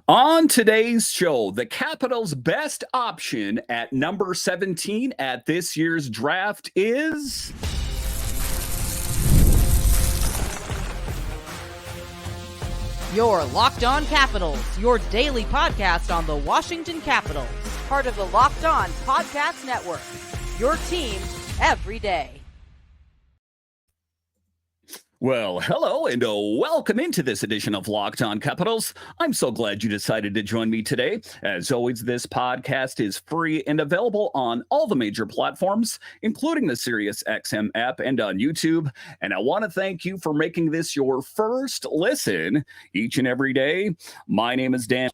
On today's show, the Capitals' best option at number 17 at this year's draft is. Your Locked On Capitals, your daily podcast on the Washington Capitals. Part of the Locked On Podcast Network. Your team every day. Well, hello and welcome into this edition of Locked On Capitals. I'm so glad you decided to join me today. As always, this podcast is free and available on all the major platforms, including the SiriusXM app and on YouTube. And I want to thank you for making this your first listen each and every day. My name is Dan.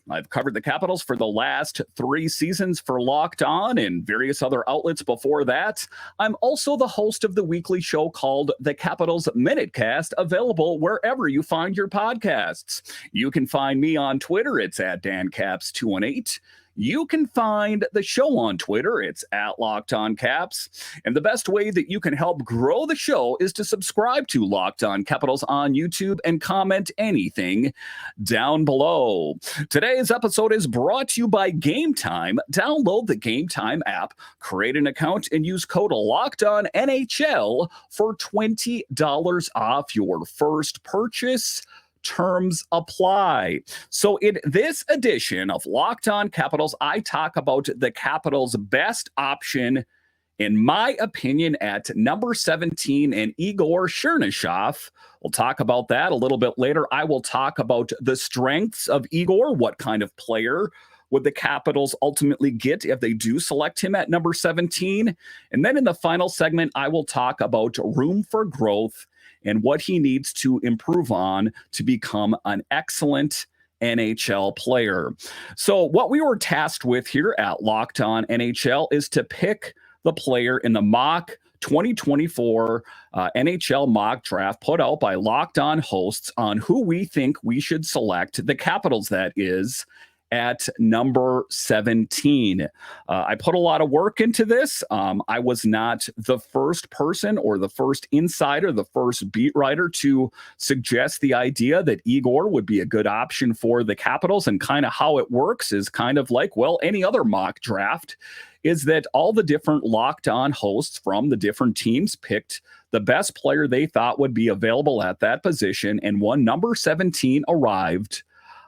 I've covered the Capitals for the last 3 seasons for Locked On and various other outlets before that. I'm also the host of the weekly show called The Capitals Minutecast, available wherever you find your podcasts. You can find me on Twitter. It's at DanCaps218. You can find the show on Twitter. It's at Locked On Caps. And the best way that you can help grow the show is to subscribe to Locked On Capitals on YouTube and comment anything down below. Today's episode is brought to you by Game Time. Download the Game Time app, create an account, and use code LOCKEDONNHL for $20 off your first purchase. Terms apply. So in this edition of Locked On Capitals, I talk about the Capitals' best option, in my opinion, at number 17 and Igor Chernyshov. We'll talk about that a little bit later. I will talk about the strengths of Igor. What kind of player would the Capitals ultimately get if they do select him at number 17? And then in the final segment, I will talk about room for growth and what he needs to improve on to become an excellent NHL player. So what we were tasked with here at Locked On NHL is to pick the player in the mock 2024 NHL mock draft put out by Locked On hosts on who we think we should select, the Capitals that is, at number 17. I put a lot of work into this. I was not the first person or the first insider, the first beat writer to suggest the idea that Igor would be a good option for the Capitals. And kind of how it works is kind of like, well, any other mock draft, is that all the different Locked On hosts from the different teams picked the best player they thought would be available at that position. And when number 17 arrived,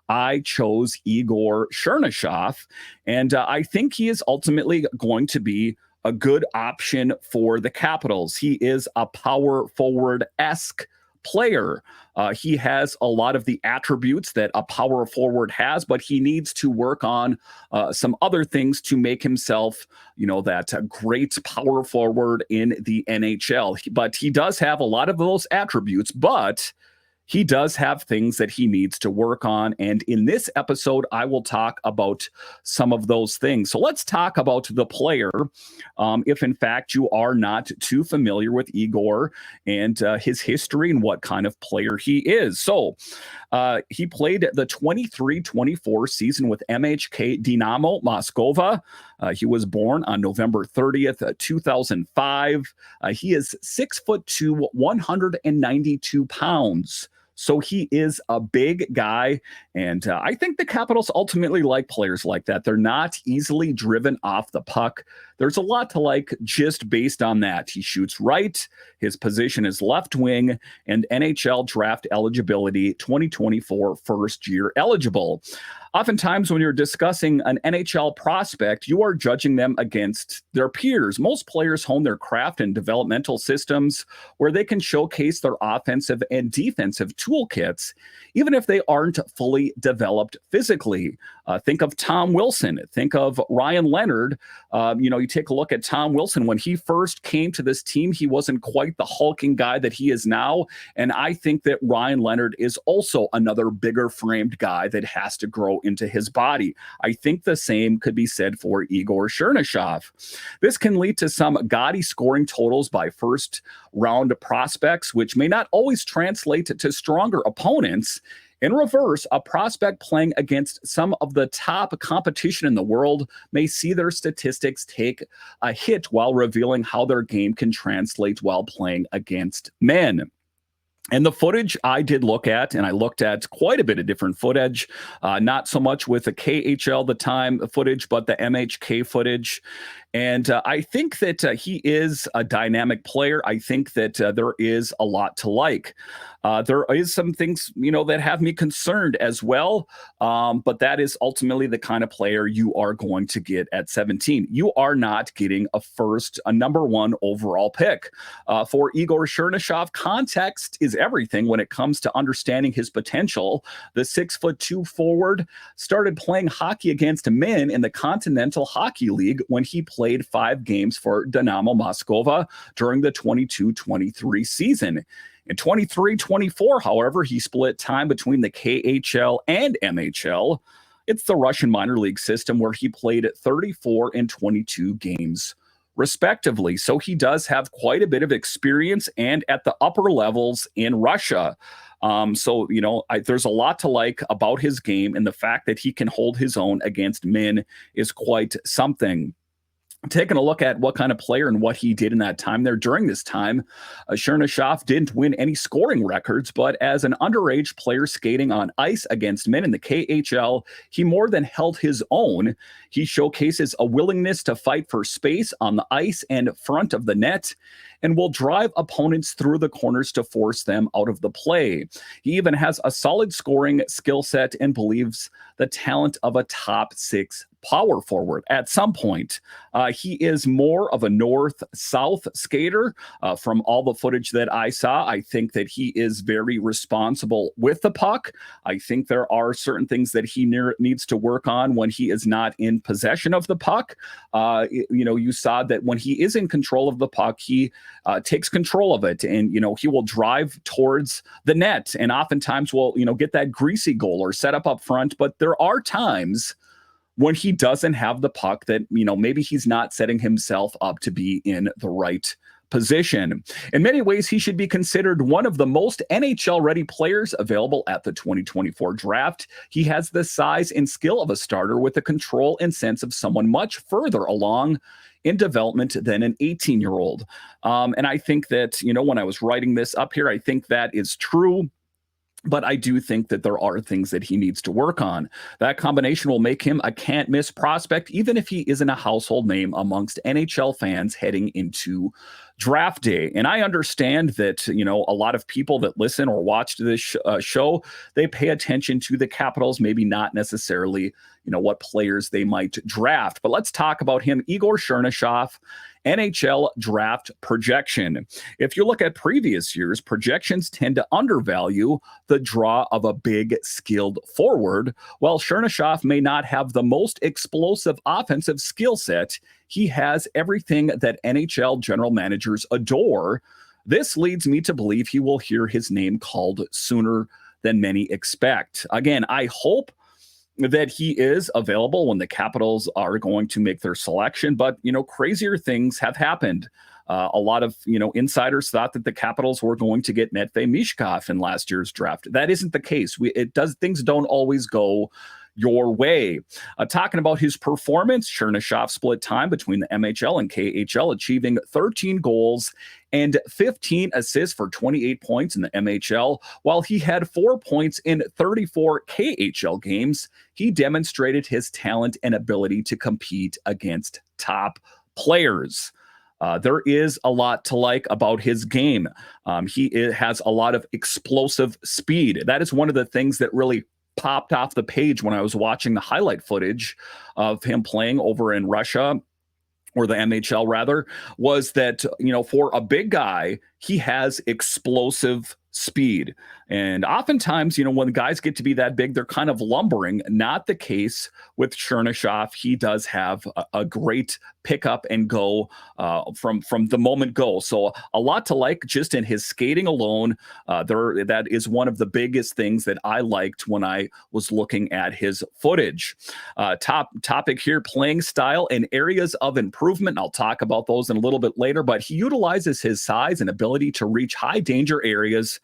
I chose Igor Chernyshov, and I think he is ultimately going to be a good option for the Capitals. He is a power forward-esque player. He has a lot of the attributes that a power forward has, but he needs to work on some other things to make himself, that great power forward in the NHL. But he does have a lot of those attributes, but he does have things that he needs to work on. And in this episode, I will talk about some of those things. So let's talk about the player. If in fact you are not too familiar with Igor and his history and what kind of player he is. So he played the 23-24 season with MHK Dynamo Moscow. He was born on November 30th, 2005. He is 6'2", 192 pounds. So he is a big guy, and I think the Capitals ultimately like players like that. They're not easily driven off the puck. There's a lot to like just based on that. He shoots right, his position is left wing, and NHL draft eligibility 2024 first year eligible. Oftentimes, when you're discussing an NHL prospect, you are judging them against their peers. Most players hone their craft in developmental systems where they can showcase their offensive and defensive toolkits, even if they aren't fully developed physically. Think of Tom Wilson. Think of Ryan Leonard. You take a look at Tom Wilson. When he first came to this team, he wasn't quite the hulking guy that he is now. And I think that Ryan Leonard is also another bigger framed guy that has to grow into his body. I think the same could be said for Igor Chernyshov. This can lead to some gaudy scoring totals by first round prospects, which may not always translate to stronger opponents. In reverse, a prospect playing against some of the top competition in the world may see their statistics take a hit while revealing how their game can translate while playing against men. And the footage I did look at, and I looked at quite a bit of different footage, not so much with the KHL the time footage, but the MHK footage. And I think that he is a dynamic player. I think that there is a lot to like. There is some things, that have me concerned as well. But that is ultimately the kind of player you are going to get at 17. You are not getting a number one overall pick. For Igor Chernyshov, context is everything when it comes to understanding his potential. The 6'2" forward started playing hockey against men in the Continental Hockey League when he played 5 games for Dynamo Moscova during the 22-23 season. In 23-24, however, he split time between the KHL and MHL. It's the Russian minor league system where he played 34 and 22 games respectively. So he does have quite a bit of experience and at the upper levels in Russia. There's a lot to like about his game, and the fact that he can hold his own against men is quite something. Taking a look at what kind of player and what he did in that time there. During this time, Chernyshov didn't win any scoring records, but as an underage player skating on ice against men in the KHL, he more than held his own. He showcases a willingness to fight for space on the ice and front of the net, and will drive opponents through the corners to force them out of the play. He even has a solid scoring skill set and believes the talent of a top 6 power forward at some point. He is more of a north-south skater. From all the footage that I saw, I think that he is very responsible with the puck. I think there are certain things that he needs to work on when he is not in possession of the puck. You saw that when he is in control of the puck, he takes control of it, and he will drive towards the net, and oftentimes will get that greasy goal or set up front. But there are times when he doesn't have the puck that maybe he's not setting himself up to be in the right position. In many ways, he should be considered one of the most NHL-ready players available at the 2024 draft. He has the size and skill of a starter with the control and sense of someone much further along in development than an 18-year-old. And I think that, when I was writing this up here, I think that is true. But I do think that there are things that he needs to work on. That combination will make him a can't-miss prospect, even if he isn't a household name amongst NHL fans heading into draft day. And I understand that, a lot of people that listen or watch this show, they pay attention to the Capitals, maybe not necessarily, what players they might draft. But let's talk about him, Igor Chernyshov. NHL draft projection. If you look at previous years, projections tend to undervalue the draw of a big, skilled forward. While Chernyshov may not have the most explosive offensive skill set, he has everything that NHL general managers adore. This leads me to believe he will hear his name called sooner than many expect. Again, I hope that he is available when the Capitals are going to make their selection. But, crazier things have happened. A lot of, insiders thought that the Capitals were going to get Matvei Michkov in last year's draft. That isn't the case. Things don't always go your way. Talking about his performance, Chernyshov split time between the MHL and KHL, achieving 13 goals and 15 assists for 28 points in the MHL. While he had 4 points in 34 KHL games, he demonstrated his talent and ability to compete against top players. There is a lot to like about his game. He has a lot of explosive speed. That is one of the things that really popped off the page when I was watching the highlight footage of him playing over in Russia, or the MHL rather, was that, for a big guy, he has explosive speed. And oftentimes, when guys get to be that big, they're kind of lumbering. Not the case with Chernyshov. He does have a great pick up and go from the moment go. So a lot to like just in his skating alone. That is one of the biggest things that I liked when I was looking at his footage. Top topic here, playing style and areas of improvement. I'll talk about those in a little bit later, but he utilizes his size and ability to reach high danger areas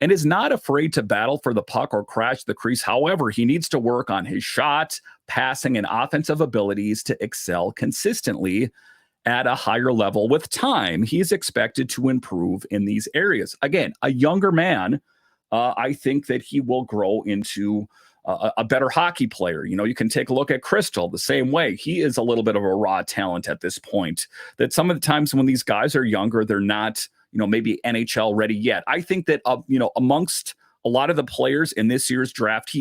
and is not afraid to battle for the puck or crash the crease. However, he needs to work on his shot, passing, and offensive abilities to excel consistently at a higher level. With time, he's expected to improve in these areas. Again, a younger man, I think that he will grow into a better hockey player. You can take a look at Crystal the same way. He is a little bit of a raw talent at this point, that some of the times when these guys are younger, they're not, maybe NHL ready yet. I think that, amongst a lot of the players in this year's draft,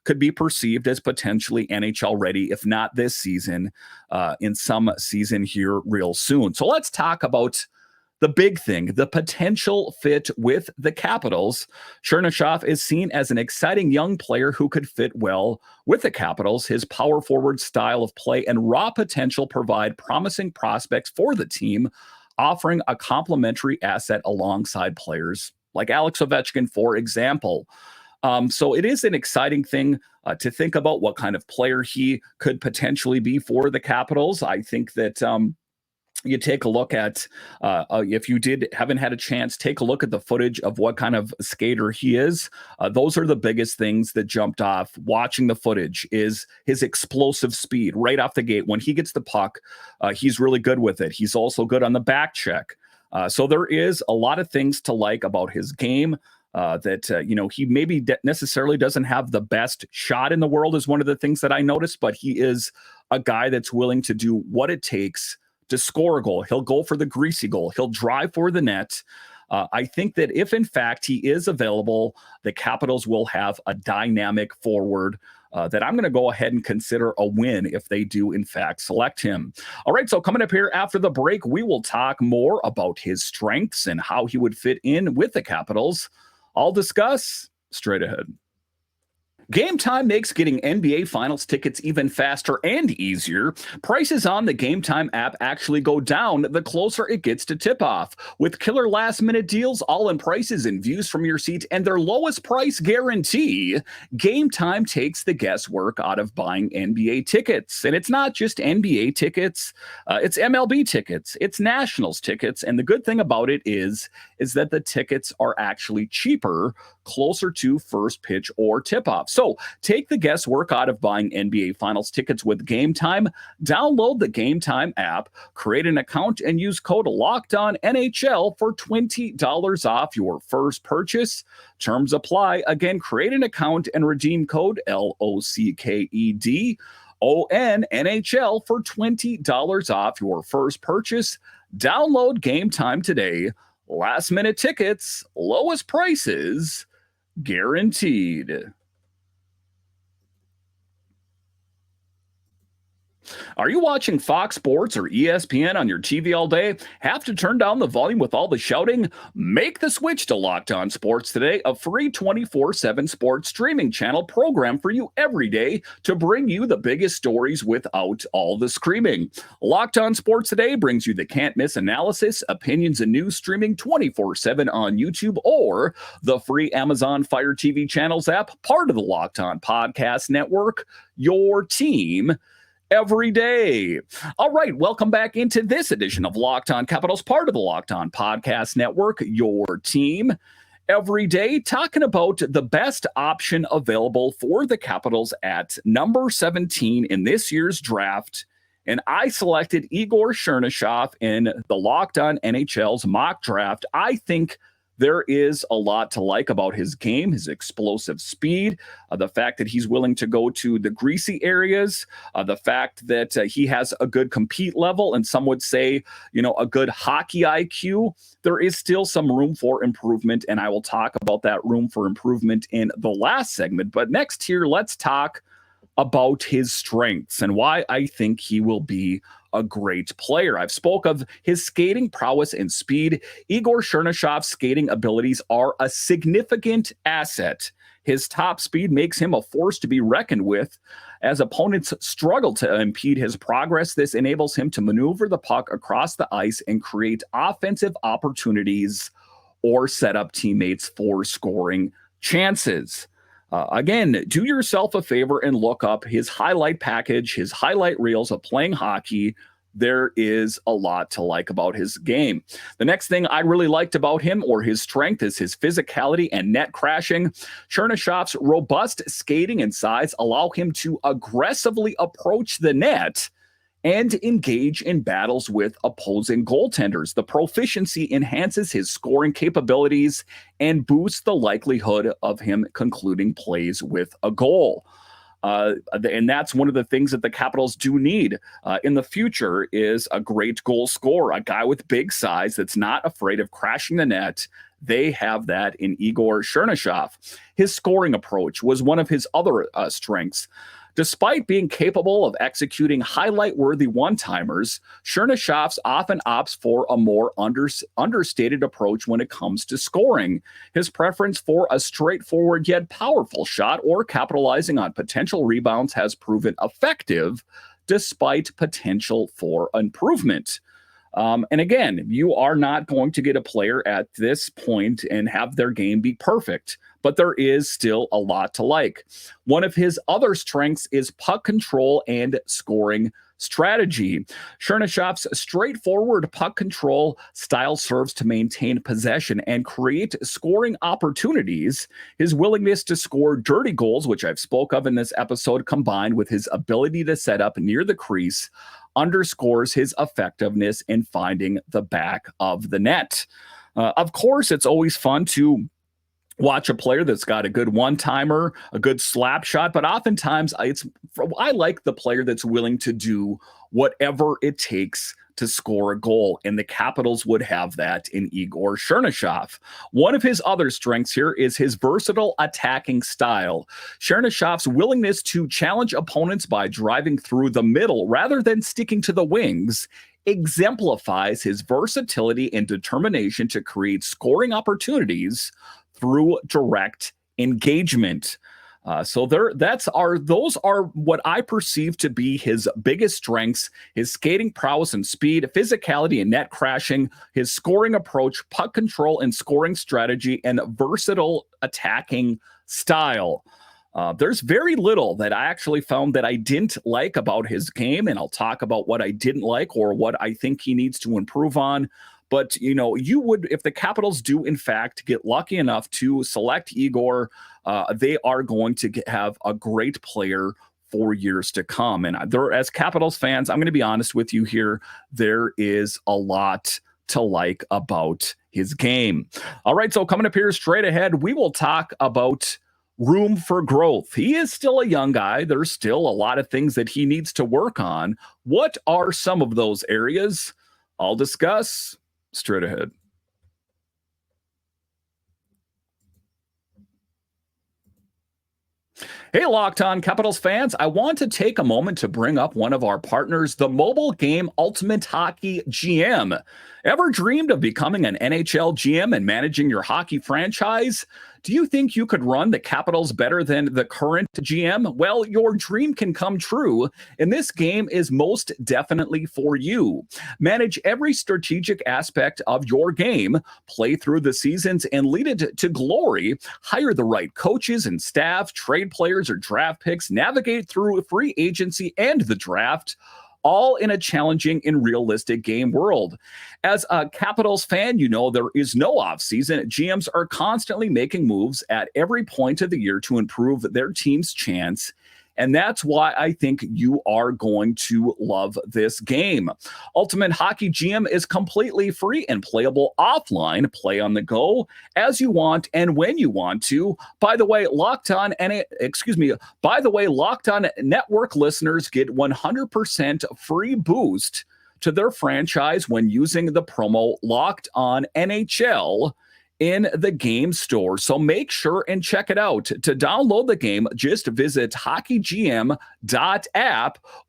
could be perceived as potentially NHL ready, if not this season, in some season here real soon. So let's talk about the big thing, the potential fit with the Capitals. Chernyshov is seen as an exciting young player who could fit well with the Capitals. His power forward style of play and raw potential provide promising prospects for the team, offering a complementary asset alongside players like Alex Ovechkin, for example. So it is an exciting thing to think about what kind of player he could potentially be for the Capitals. I think that you take a look at, if you haven't had a chance, take a look at the footage of what kind of skater he is. Those are the biggest things that jumped off watching the footage, is his explosive speed right off the gate. When he gets the puck, he's really good with it. He's also good on the back check. So there is a lot of things to like about his game. He maybe necessarily doesn't have the best shot in the world, is one of the things that I noticed, but he is a guy that's willing to do what it takes to score a goal. He'll go for the greasy goal. He'll drive for the net. I think that if, in fact, he is available, the Capitals will have a dynamic forward that I'm going to go ahead and consider a win if they do, in fact, select him. All right, so coming up here after the break, we will talk more about his strengths and how he would fit in with the Capitals. I'll discuss straight ahead. Game Time makes getting NBA Finals tickets even faster and easier. Prices on the Game Time app actually go down the closer it gets to tip-off. With killer last-minute deals, all-in prices, and views from your seat, and their lowest price guarantee, Game Time takes the guesswork out of buying NBA tickets. And it's not just NBA tickets. It's MLB tickets. It's Nationals tickets. And the good thing about it is that the tickets are actually cheaper closer to first pitch or tip-off. So take the guesswork out of buying NBA Finals tickets with Game Time. Download the Game Time app, create an account, and use code LOCKEDONNHL for $20 off your first purchase. Terms apply. Again, create an account and redeem code LOCKEDONNHL for $20 off your first purchase. Download Game Time today. Last minute tickets, lowest prices guaranteed. Are you watching Fox Sports or ESPN on your TV all day? Have to turn down the volume with all the shouting? Make the switch to Locked On Sports today, a free 24/7 sports streaming channel program for you every day to bring you the biggest stories without all the screaming. Locked On Sports today brings you the can't-miss analysis, opinions, and news streaming 24/7 on YouTube or the free Amazon Fire TV channels app, part of the Locked On Podcast Network, your team every day. All right, welcome back into this edition of Locked On Capitals, part of the Locked On Podcast Network, your team every day, talking about the best option available for the Capitals at number 17 in this year's draft. And I selected Igor Chernyshov in the Locked On NHL's mock draft. I think there is a lot to like about his game, his explosive speed, the fact that he's willing to go to the greasy areas, the fact that he has a good compete level, and some would say, a good hockey IQ. There is still some room for improvement, and I will talk about that room for improvement in the last segment. But next here, let's talk about his strengths and why I think he will be a great player. I've spoke of his skating prowess and speed. Igor Chernyshov's skating abilities are a significant asset. His top speed makes him a force to be reckoned with. As opponents struggle to impede his progress, this enables him to maneuver the puck across the ice and create offensive opportunities or set up teammates for scoring chances. Again, do yourself a favor and look up his highlight package, his highlight reels of playing hockey. There is a lot to like about his game. The next thing I really liked about him, or his strength, is his physicality and net crashing. Chernyshov's robust skating and size allow him to aggressively approach the net and engage in battles with opposing goaltenders. The proficiency enhances his scoring capabilities and boosts the likelihood of him concluding plays with a goal. And that's one of the things that the Capitals do need in the future is a great goal scorer, a guy with big size that's not afraid of crashing the net. They have that in Igor Chernyshov. His scoring approach was one of his other strengths. Despite being capable of executing highlight-worthy one-timers, Chernyshov often opts for a more understated approach when it comes to scoring. His preference for a straightforward yet powerful shot or capitalizing on potential rebounds has proven effective despite potential for improvement. And again, you are not going to get a player at this point and have their game be perfect, but there is still a lot to like. One of his other strengths is puck control and scoring strategy. Chernyshov's straightforward puck control style serves to maintain possession and create scoring opportunities. His willingness to score dirty goals, which I've spoke of in this episode, combined with his ability to set up near the crease, underscores his effectiveness in finding the back of the net. Of course, it's always fun to watch a player that's got a good one-timer, a good slap shot, but oftentimes I like the player that's willing to do whatever it takes to score a goal, and the Capitals would have that in Igor Chernyshov. One of his other strengths here is his versatile attacking style. Chernyshov's willingness to challenge opponents by driving through the middle rather than sticking to the wings exemplifies his versatility and determination to create scoring opportunities through direct engagement. Those are what I perceive to be his biggest strengths: his skating prowess and speed, physicality and net crashing, his scoring approach, puck control and scoring strategy, and versatile attacking style. There's very little that I actually found that I didn't like about his game, and I'll talk about what I didn't like or what I think he needs to improve on. But, you would, if the Capitals do, in fact, get lucky enough to select Igor, they are going to have a great player for years to come. And as Capitals fans, I'm going to be honest with you here, there is a lot to like about his game. All right, so coming up here straight ahead, we will talk about room for growth. He is still a young guy. There's still a lot of things that he needs to work on. What are some of those areas? I'll discuss straight ahead. Hey, Locked On Capitals fans, I want to take a moment to bring up one of our partners, the mobile game Ultimate Hockey GM. Ever dreamed of becoming an NHL GM and managing your hockey franchise? Do you think you could run the Capitals better than the current GM? Well, your dream can come true, and this game is most definitely for you. Manage every strategic aspect of your game, play through the seasons, and lead it to glory. Hire the right coaches and staff, trade players or draft picks, navigate through free agency and the draft, all in a challenging and realistic game world. As a Capitals fan, you know there is no offseason. GMs are constantly making moves at every point of the year to improve their team's chance. And that's why I think you are going to love this game. Ultimate Hockey GM is completely free and playable offline. Play on the go as you want and when you want to. By the way, Locked On Network listeners get 100% free boost to their franchise when using the promo Locked On NHL in the game store. So make sure and check it out. To download the game, just visit hockeygm.app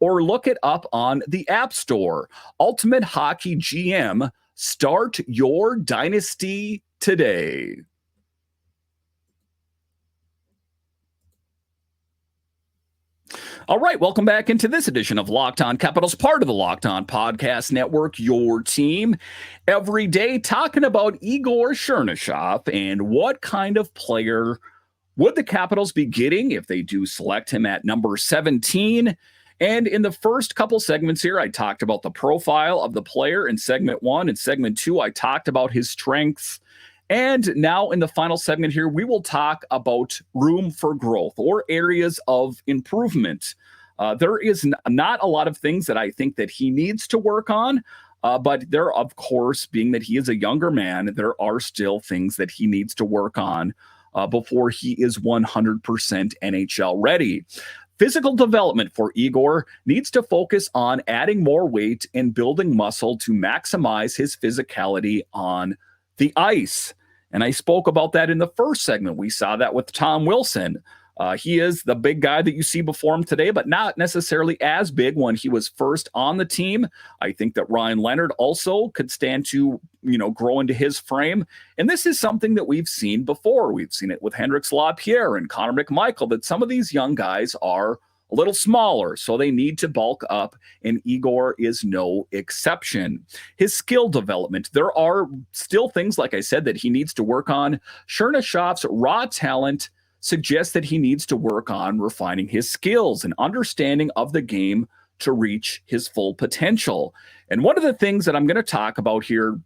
or look it up on the App Store. Ultimate Hockey GM. Start your dynasty today. All right, welcome back into this edition of Locked On Capitals, part of the Locked On Podcast Network, your team. Every day talking about Igor Chernyshov and what kind of player would the Capitals be getting if they do select him at number 17. And in the first couple segments here, I talked about the profile of the player in segment 1. In segment 2, I talked about his strengths. And now in the final segment here, we will talk about room for growth or areas of improvement. There is not a lot of things that I think that he needs to work on. But there, of course, being that he is a younger man, there are still things that he needs to work on before he is 100% NHL ready. Physical development for Igor needs to focus on adding more weight and building muscle to maximize his physicality on the ice. And I spoke about that in the first segment. We saw that with Tom Wilson. He is the big guy that you see before him today, but not necessarily as big when he was first on the team. I think that Ryan Leonard also could stand to, grow into his frame. And this is something that we've seen before. We've seen it with Hendrix LaPierre and Connor McMichael, that some of these young guys are a little smaller, so they need to bulk up, and Igor is no exception. His skill development, there are still things, like I said, that he needs to work on. Chernyshov's raw talent suggests that he needs to work on refining his skills and understanding of the game to reach his full potential. And one of the things that I'm going to talk about here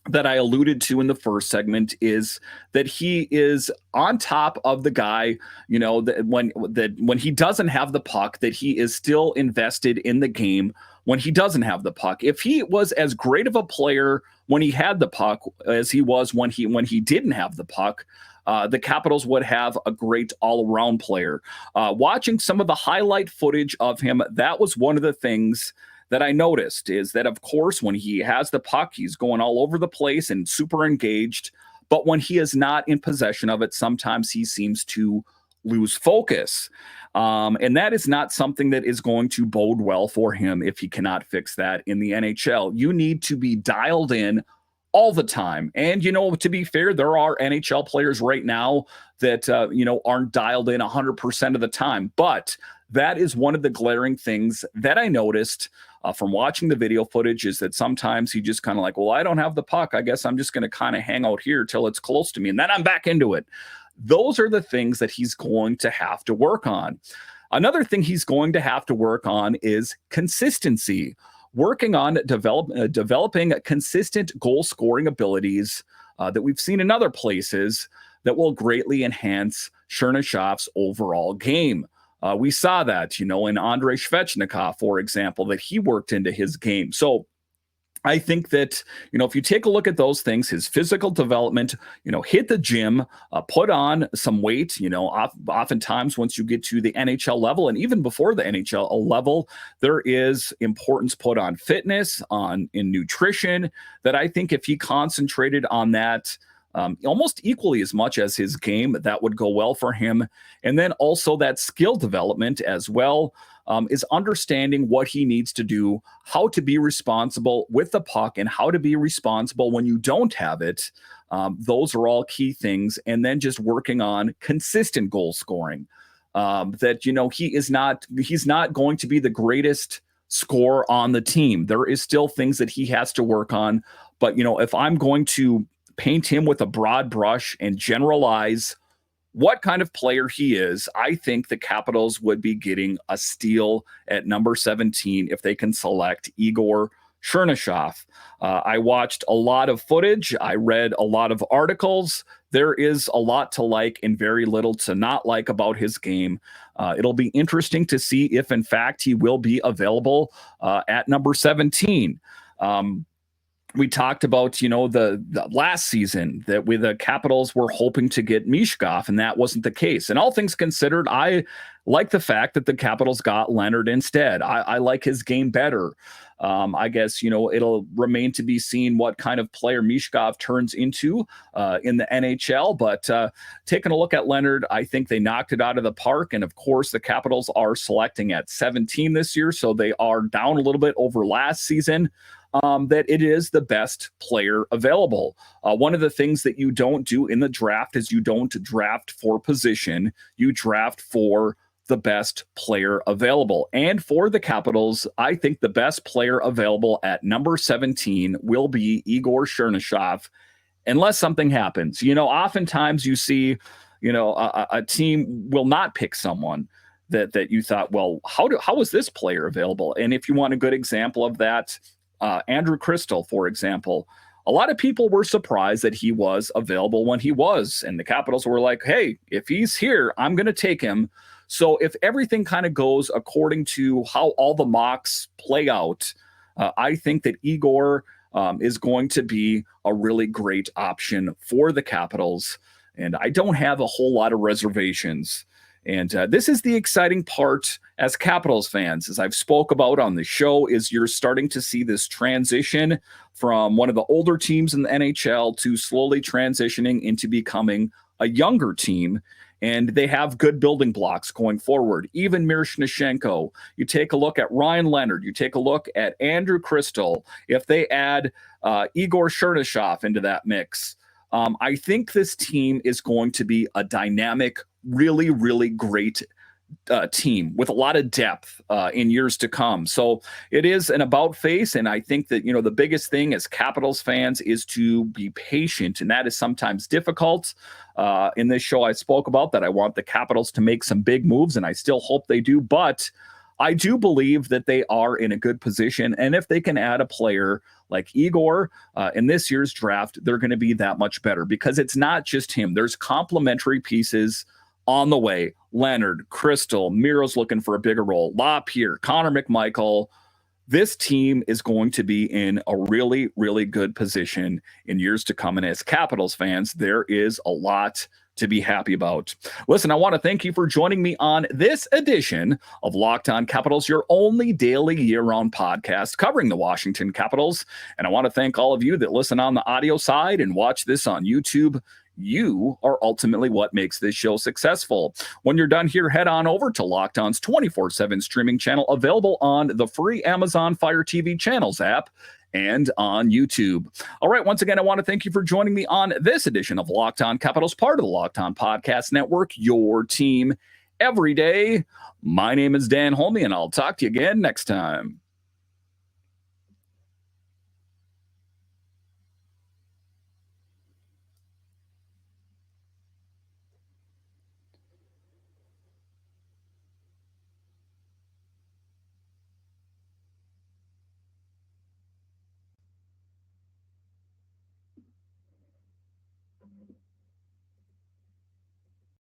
that I alluded to in the first segment is that he is on top of the guy, that when he doesn't have the puck, that he is still invested in the game when he doesn't have the puck. If he was as great of a player when he had the puck as he was when he didn't have the puck, the Capitals would have a great all-around player. Watching some of the highlight footage of him, that was one of the things that I noticed, is that, of course, when he has the puck, he's going all over the place and super engaged. But when he is not in possession of it, sometimes he seems to lose focus. And that is not something that is going to bode well for him if he cannot fix that in the NHL. You need to be dialed in all the time. And, to be fair, there are NHL players right now that, aren't dialed in 100% of the time. But that is one of the glaring things that I noticed from watching the video footage, is that sometimes he just kind of like, well, I don't have the puck. I guess I'm just going to kind of hang out here till it's close to me, and then I'm back into it. Those are the things that he's going to have to work on. Another thing he's going to have to work on is consistency. Working on developing consistent goal-scoring abilities that we've seen in other places that will greatly enhance Chernyshov's overall game. We saw that, in Andrei Svechnikov, for example, that he worked into his game. So I think that, if you take a look at those things, his physical development, hit the gym, put on some weight, oftentimes once you get to the NHL level, and even before the NHL level, there is importance put on fitness, in nutrition, that I think if he concentrated on that almost equally as much as his game, that would go well for him. And then also that skill development as well. Is understanding what he needs to do, how to be responsible with the puck, and how to be responsible when you don't have it. Those are all key things. And then just working on consistent goal scoring. He's not going to be the greatest scorer on the team. There is still things that he has to work on. But, if I'm going to paint him with a broad brush and generalize what kind of player he is, I think the Capitals would be getting a steal at number 17 if they can select Igor Chernyshov. I watched a lot of footage. I read a lot of articles. There is a lot to like and very little to not like about his game. It'll be interesting to see if, in fact, he will be available at number 17. We talked about, the last season that the Capitals were hoping to get Mishkov, and that wasn't the case. And all things considered, I like the fact that the Capitals got Leonard instead. I like his game better. I guess, it'll remain to be seen what kind of player Mishkov turns into in the NHL. But taking a look at Leonard, I think they knocked it out of the park. And of course, the Capitals are selecting at 17 this year, so they are down a little bit over last season. That it is the best player available. One of the things that you don't do in the draft is you don't draft for position. You draft for the best player available. And for the Capitals, I think the best player available at number 17 will be Igor Chernyshov, unless something happens. Oftentimes you see, a team will not pick someone that you thought, well, how is this player available? And if you want a good example of that, Andrew Crystal, for example, a lot of people were surprised that he was available when he was, and the Capitals were like, hey, if he's here, I'm going to take him. So if everything kind of goes according to how all the mocks play out, I think that Igor is going to be a really great option for the Capitals. And I don't have a whole lot of reservations. And this is the exciting part as Capitals fans, as I've spoke about on the show, is you're starting to see this transition from one of the older teams in the NHL to slowly transitioning into becoming a younger team. And they have good building blocks going forward. Even Miroshnichenko, you take a look at Ryan Leonard, you take a look at Andrew Crystal. If they add Igor Chernyshov into that mix, I think this team is going to be a dynamic, really, really great team with a lot of depth in years to come. So it is an about face. And I think that, the biggest thing as Capitals fans is to be patient. And that is sometimes difficult. In this show, I spoke about that. I want the Capitals to make some big moves, and I still hope they do. But I do believe that they are in a good position. And if they can add a player like Igor in this year's draft, they're going to be that much better, because it's not just him. There's complementary pieces on the way. Leonard, Crystal, Miro's looking for a bigger role. LaPierre, Connor McMichael. This team is going to be in a really, really good position in years to come. And as Capitals fans, there is a lot to be happy about. Listen, I want to thank you for joining me on this edition of Locked On Capitals, your only daily year-round podcast covering the Washington Capitals. And I want to thank all of you that listen on the audio side and watch this on YouTube. You are ultimately what makes this show successful. When you're done here, head on over to Locked On's 24/7 streaming channel, available on the free Amazon Fire TV channels app and on YouTube. All right, once again, I want to thank you for joining me on this edition of Locked On Capitals, part of the Locked On Podcast Network, your team every day. My name is Dan Holme, and I'll talk to you again next time.